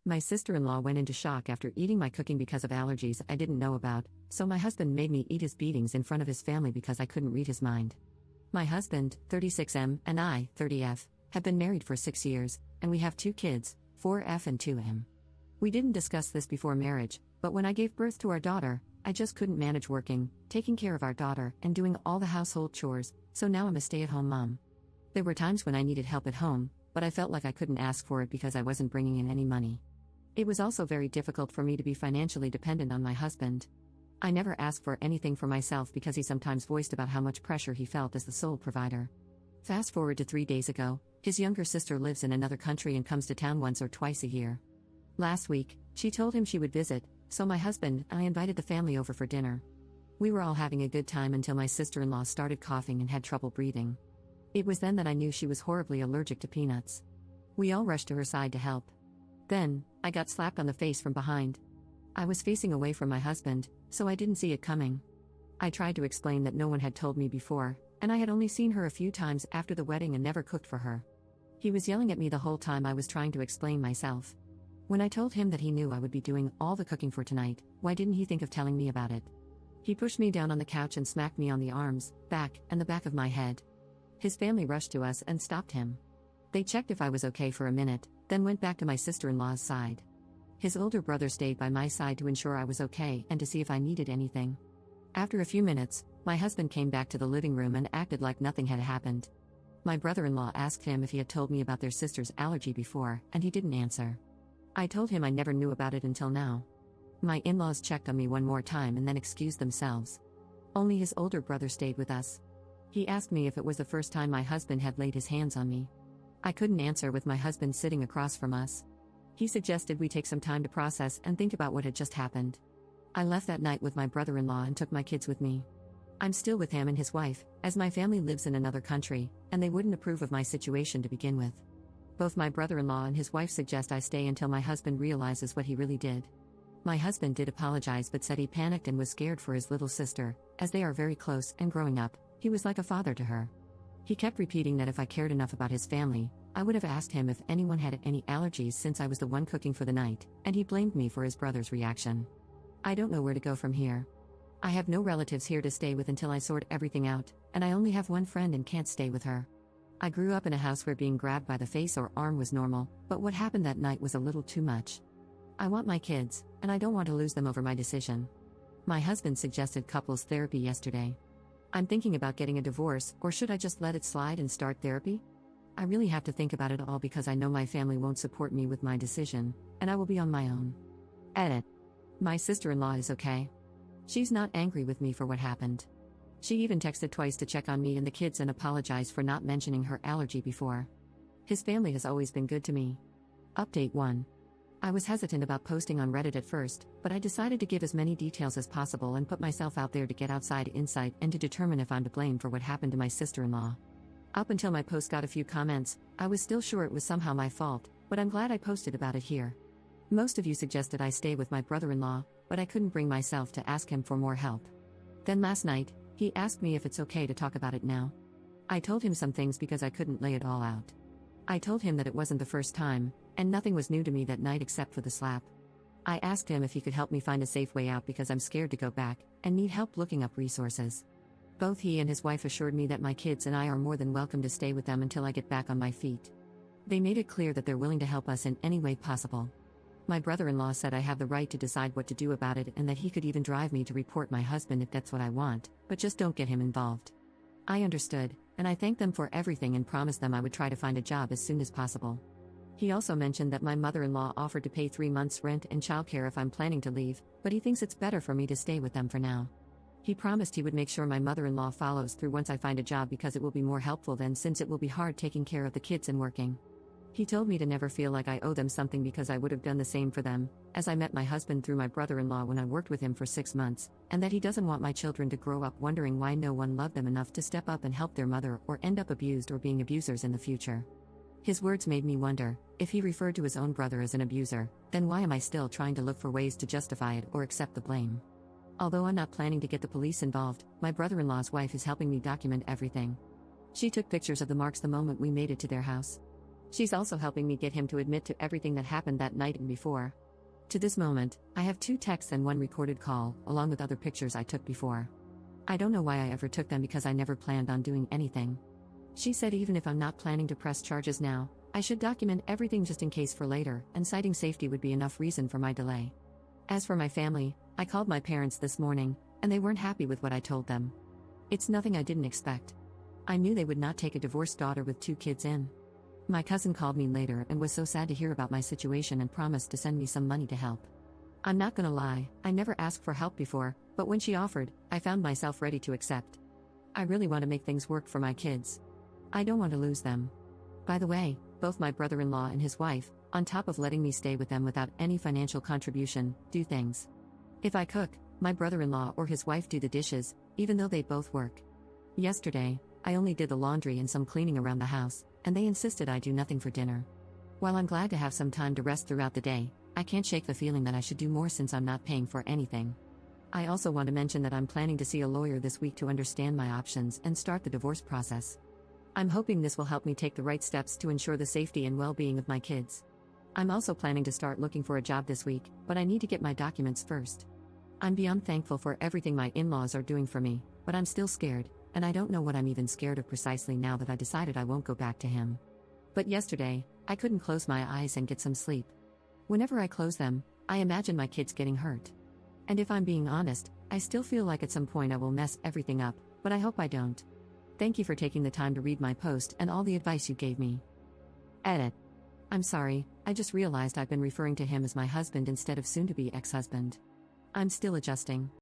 My sister-in-law went into shock after eating my cooking because of allergies I didn't know about, so my husband made me eat his beatings in front of his family because I couldn't read his mind. My husband, 36M, and I, 30F, have been married for 6 years, and we have 2 kids, 4F and 2M. We didn't discuss this before marriage, but when I gave birth to our daughter, I just couldn't manage working, taking care of our daughter, and doing all the household chores, so now I'm a stay-at-home mom. There were times when I needed help at home, but I felt like I couldn't ask for it because I wasn't bringing in any money. It was also very difficult for me to be financially dependent on my husband. I never asked for anything for myself because he sometimes voiced about how much pressure he felt as the sole provider. Fast forward to 3 days ago, his younger sister lives in another country and comes to town once or twice a year. Last week, she told him she would visit, so my husband and I invited the family over for dinner. We were all having a good time until my sister-in-law started coughing and had trouble breathing. It was then that I knew she was horribly allergic to peanuts. We all rushed to her side to help. Then, I got slapped on the face from behind. I was facing away from my husband, so I didn't see it coming. I tried to explain that no one had told me before, and I had only seen her a few times after the wedding and never cooked for her. He was yelling at me the whole time I was trying to explain myself. When I told him that he knew I would be doing all the cooking for tonight, why didn't he think of telling me about it? He pushed me down on the couch and smacked me on the arms, back, and the back of my head. His family rushed to us and stopped him. They checked if I was okay for a minute, then went back to my sister-in-law's side. His older brother stayed by my side to ensure I was okay and to see if I needed anything. After a few minutes, my husband came back to the living room and acted like nothing had happened. My brother-in-law asked him if he had told me about their sister's allergy before, and he didn't answer. I told him I never knew about it until now. My in-laws checked on me one more time and then excused themselves. Only his older brother stayed with us. He asked me if it was the first time my husband had laid his hands on me. I couldn't answer with my husband sitting across from us. He suggested we take some time to process and think about what had just happened. I left that night with my brother-in-law and took my kids with me. I'm still with him and his wife, as my family lives in another country, and they wouldn't approve of my situation to begin with. Both my brother-in-law and his wife suggest I stay until my husband realizes what he really did. My husband did apologize but said he panicked and was scared for his little sister, as they are very close and growing up, he was like a father to her. He kept repeating that if I cared enough about his family, I would have asked him if anyone had any allergies since I was the one cooking for the night, and he blamed me for his brother's reaction. I don't know where to go from here. I have no relatives here to stay with until I sort everything out, and I only have one friend and can't stay with her. I grew up in a house where being grabbed by the face or arm was normal, but what happened that night was a little too much. I want my kids, and I don't want to lose them over my decision. My husband suggested couples therapy yesterday. I'm thinking about getting a divorce, or should I just let it slide and start therapy? I really have to think about it all because I know my family won't support me with my decision, and I will be on my own. Edit. My sister-in-law is okay. She's not angry with me for what happened. She even texted twice to check on me and the kids and apologized for not mentioning her allergy before. His family has always been good to me. Update 1. I was hesitant about posting on Reddit at first, but I decided to give as many details as possible and put myself out there to get outside insight and to determine if I'm to blame for what happened to my sister-in-law. Up until my post got a few comments, I was still sure it was somehow my fault, but I'm glad I posted about it here. Most of you suggested I stay with my brother-in-law, but I couldn't bring myself to ask him for more help. Then last night, he asked me if it's okay to talk about it now. I told him some things because I couldn't lay it all out. I told him that it wasn't the first time, and nothing was new to me that night except for the slap. I asked him if he could help me find a safe way out because I'm scared to go back, and need help looking up resources. Both he and his wife assured me that my kids and I are more than welcome to stay with them until I get back on my feet. They made it clear that they're willing to help us in any way possible. My brother-in-law said I have the right to decide what to do about it and that he could even drive me to report my husband if that's what I want, but just don't get him involved. I understood, and I thanked them for everything and promised them I would try to find a job as soon as possible. He also mentioned that my mother-in-law offered to pay 3 months' rent and childcare if I'm planning to leave, but he thinks it's better for me to stay with them for now. He promised he would make sure my mother-in-law follows through once I find a job because it will be more helpful then since it will be hard taking care of the kids and working. He told me to never feel like I owe them something because I would have done the same for them, as I met my husband through my brother-in-law when I worked with him for 6 months, and that he doesn't want my children to grow up wondering why no one loved them enough to step up and help their mother or end up abused or being abusers in the future. His words made me wonder, if he referred to his own brother as an abuser, then why am I still trying to look for ways to justify it or accept the blame? Although I'm not planning to get the police involved, my brother-in-law's wife is helping me document everything. She took pictures of the marks the moment we made it to their house. She's also helping me get him to admit to everything that happened that night and before. To this moment, I have 2 texts and 1 recorded call, along with other pictures I took before. I don't know why I ever took them because I never planned on doing anything. She said even if I'm not planning to press charges now, I should document everything just in case for later, and citing safety would be enough reason for my delay. As for my family, I called my parents this morning, and they weren't happy with what I told them. It's nothing I didn't expect. I knew they would not take a divorced daughter with 2 kids in. My cousin called me later and was so sad to hear about my situation and promised to send me some money to help. I'm not gonna lie, I never asked for help before, but when she offered, I found myself ready to accept. I really want to make things work for my kids. I don't want to lose them. By the way, both my brother-in-law and his wife, on top of letting me stay with them without any financial contribution, do things. If I cook, my brother-in-law or his wife do the dishes, even though they both work. Yesterday, I only did the laundry and some cleaning around the house, and they insisted I do nothing for dinner. While I'm glad to have some time to rest throughout the day, I can't shake the feeling that I should do more since I'm not paying for anything. I also want to mention that I'm planning to see a lawyer this week to understand my options and start the divorce process. I'm hoping this will help me take the right steps to ensure the safety and well-being of my kids. I'm also planning to start looking for a job this week, but I need to get my documents first. I'm beyond thankful for everything my in-laws are doing for me, but I'm still scared, and I don't know what I'm even scared of precisely now that I decided I won't go back to him. But yesterday, I couldn't close my eyes and get some sleep. Whenever I close them, I imagine my kids getting hurt. And if I'm being honest, I still feel like at some point I will mess everything up, but I hope I don't. Thank you for taking the time to read my post and all the advice you gave me. Edit. I'm sorry, I just realized I've been referring to him as my husband instead of soon-to-be ex-husband. I'm still adjusting.